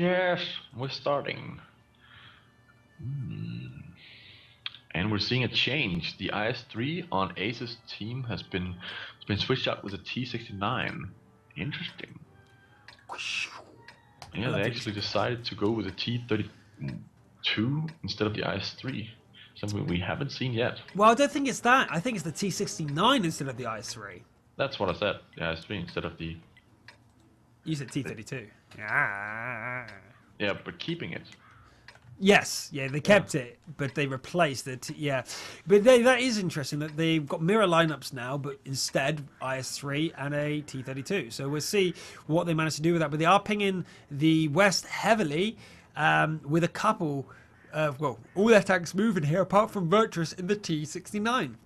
Yes, we're starting. Hmm. And we're seeing a change. The IS-3 on ACES team has been switched out with a T-69. Interesting. I Yeah, love they the actually decided to go with a T-32 instead of the IS-3. Something we haven't seen yet. Well, I don't think it's that. I think it's the T69 instead of the IS3. That's what I said. The IS-3 instead of the... You said T32. Ah. Yeah, but keeping it. Yes, yeah, they Yeah. kept it, but they replaced it. Yeah, but that is interesting that they've got mirror lineups now, but instead IS3 and a T32. So we'll see what they manage to do with that. But they are pinging the West heavily with a couple of, well, all their tanks moving here apart from Virtus in the T69.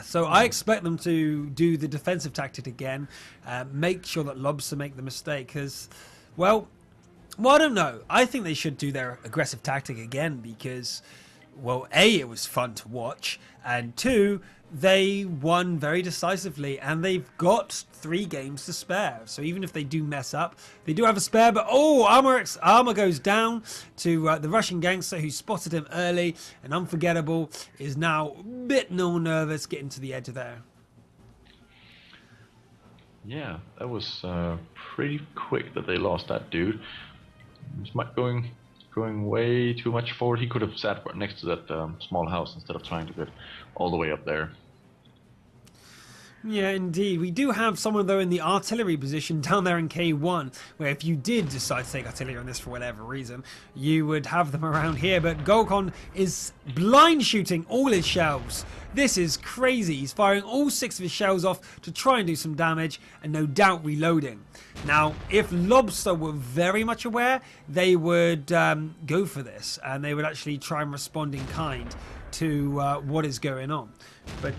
So I expect them to do the defensive tactic again, make sure that Lobster make the mistake because, well, I don't know. I think they should do their aggressive tactic again because, well, A, it was fun to watch, and two, they won very decisively, and they've got 3 games to spare. So even if they do mess up, they do have a spare. But armor goes down to the Russian gangster who spotted him early, and Unforgettable is now a bit more nervous getting to the edge of there. Yeah, that was pretty quick that they lost that dude. It's going way too much forward. He could have sat right next to that small house instead of trying to get all the way up there. Yeah, indeed. We do have someone, though, in the artillery position down there in K1, where if you did decide to take artillery on this for whatever reason, you would have them around here. But Golkon is blind shooting all his shells. This is crazy. He's firing all 6 of his shells off to try and do some damage, and no doubt reloading. Now, if Lobster were very much aware, they would go for this, and they would actually try and respond in kind to what is going on. But...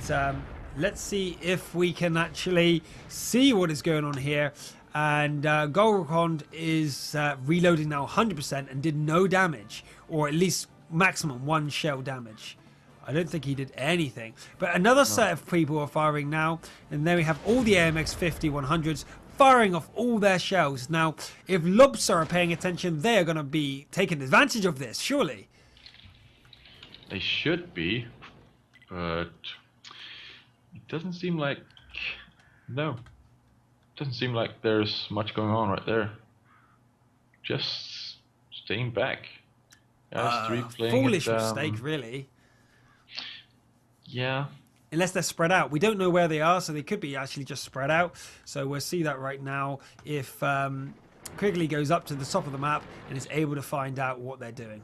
let's see if we can actually see what is going on here. And Golkon is reloading now 100% and did no damage, or at least maximum 1 shell damage. I don't think he did anything. But another set of people are firing now, and then we have all the AMX 50 100s firing off all their shells. Now, if Lobster are paying attention, they are going to be taking advantage of this, surely. They should be, but it doesn't seem like... No. It doesn't seem like there's much going on right there. Just staying back. S3 playing Foolish it, mistake, really. Yeah. Unless they're spread out. We don't know where they are, so they could be actually just spread out. So we'll see that right now if Quigley goes up to the top of the map and is able to find out what they're doing.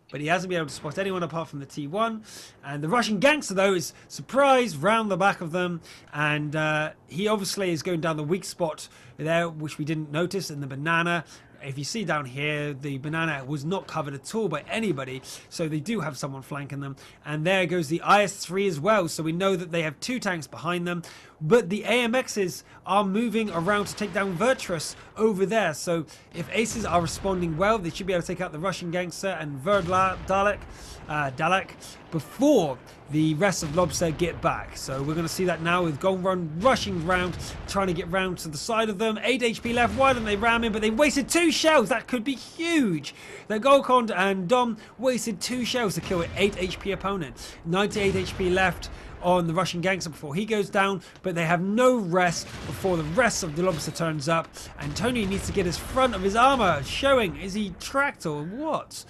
But he hasn't been able to spot anyone apart from the T1. And the Russian gangster, though, is surprised round the back of them. And he obviously is going down the weak spot there, which we didn't notice in the banana. If you see down here, the banana was not covered at all by anybody. So they do have someone flanking them. And there goes the IS-3 as well. So we know that they have 2 tanks behind them. But the AMXs are moving around to take down Virtus over there. So if ACES are responding well, they should be able to take out the Russian gangster and Dalek before the rest of Lobster get back. So we're going to see that now with Golkon rushing round, trying to get round to the side of them. 8 HP left. Why don't they ram him? But they wasted 2 shells. That could be huge. The Golkon and Dom wasted 2 shells to kill an 8 HP opponent. 98 HP left on the Russian gangster before he goes down, but they have no rest before the rest of the Lobster turns up, and Tony needs to get his front of his armor showing. Is he tracked or what?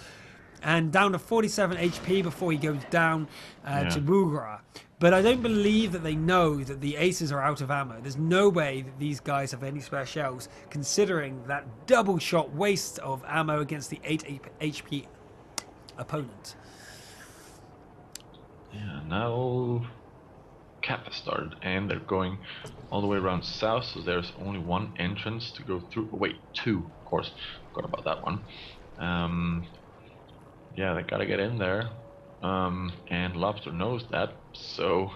And down to 47 HP before he goes down to Bugra. But I don't believe that they know that the ACES are out of ammo. There's no way that these guys have any spare shells, considering that double shot waste of ammo against the 8 HP opponent. Yeah, now cap has started, and they're going all the way around south, so there's only 1 entrance to go through. Oh, wait, 2, of course. Forgot about that one. Yeah, they gotta get in there. And Lobster knows that, so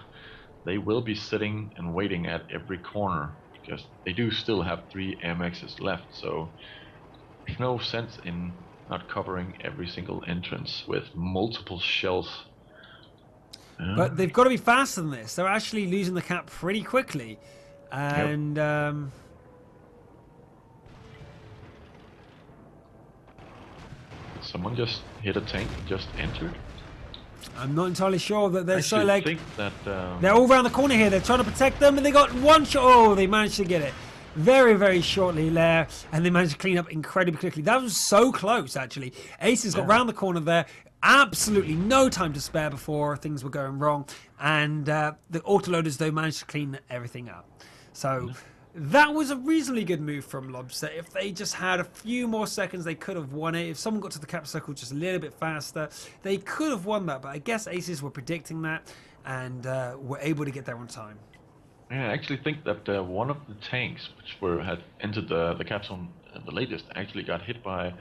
they will be sitting and waiting at every corner, because they do still have 3 MXs left, so there's no sense in not covering every single entrance with multiple shells. But they've got to be faster than this. They're actually losing the cap pretty quickly. Yep. And Someone just hit a tank, just entered. I'm not entirely sure that they're so I like think that they're all around the corner here. They're trying to protect them, and they got one shot. Oh, they managed to get it very, very shortly there, and they managed to clean up incredibly quickly. That was so close, actually. ACES got round the corner there. Absolutely no time to spare before things were going wrong, and the autoloaders though managed to clean everything up. So that was a reasonably good move from Lobster. If they just had a few more seconds, they could have won it. If someone got to the cap circle just a little bit faster, they could have won that. But I guess ACES were predicting that and were able to get there on time. yeah, I actually think that one of the tanks which had entered the cap zone the latest actually got hit by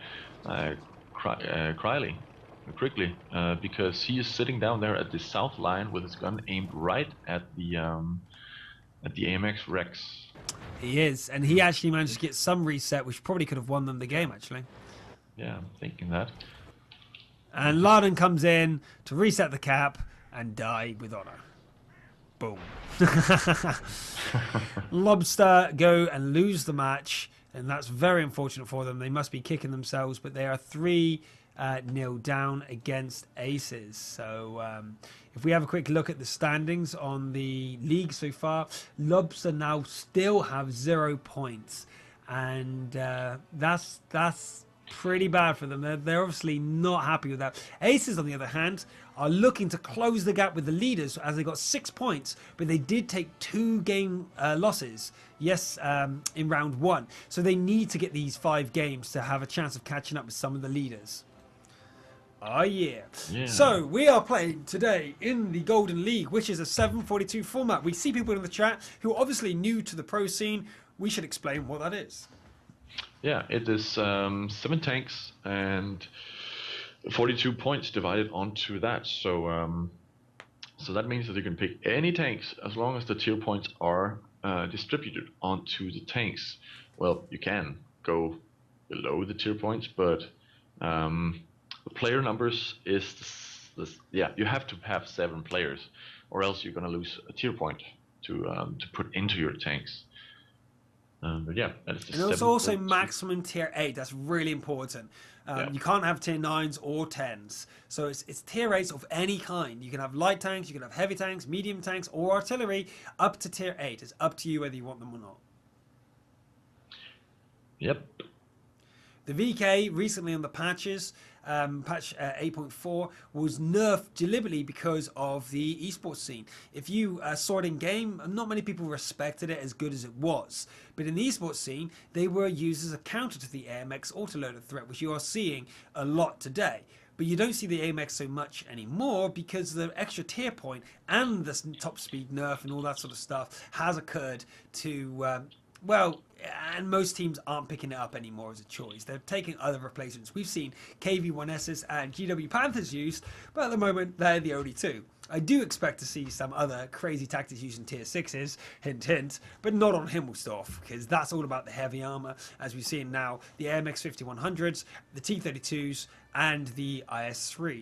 quickly, because he is sitting down there at the south line with his gun aimed right at the AMX Rex. He is, and he actually managed to get some reset, which probably could have won them the game, actually. Yeah, I'm thinking that. And Larden comes in to reset the cap and die with honor. Boom. Lobster go and lose the match, and that's very unfortunate for them. They must be kicking themselves, but they are 3-0 down against ACES. So if we have a quick look at the standings on the league so far, Lobster now still have 0 points, and that's pretty bad for them. They're obviously not happy with that. ACES, on the other hand, are looking to close the gap with the leaders as they got 6 points, but they did take 2 game losses, yes, in round 1. So they need to get these 5 games to have a chance of catching up with some of the leaders. Oh yeah. So we are playing today in the Golden League, which is a 742 format. We see people in the chat who are obviously new to the pro scene. We should explain what that is. Yeah, it is 7 tanks and 42 points divided onto that. So so that means that you can pick any tanks as long as the tier points are distributed onto the tanks. Well, you can go below the tier points, but the player numbers is yeah, you have to have 7 players, or else you're gonna lose a tier point to put into your tanks. But yeah, that's the and there's also maximum tier 8. That's really important. You can't have tier 9s or 10s. So it's tier 8s of any kind. You can have light tanks, you can have heavy tanks, medium tanks, or artillery up to tier 8. It's up to you whether you want them or not. Yep. The VK recently on the patches, patch 8.4, was nerfed deliberately because of the esports scene. If you saw it in game, not many people respected it as good as it was. But in the esports scene, they were used as a counter to the AMX autoloader threat, which you are seeing a lot today. But you don't see the AMX so much anymore because the extra tier point and the top speed nerf and all that sort of stuff has occurred to... well, and most teams aren't picking it up anymore as a choice. They're taking other replacements. We've seen KV1Ss and GW Panthers used, but at the moment they're the only 2. I do expect to see some other crazy tactics using tier 6s, hint hint, but not on Himmelsdorf, because that's all about the heavy armor, as we've seen now, the AMX 5100s, the T32s, and the IS-3s.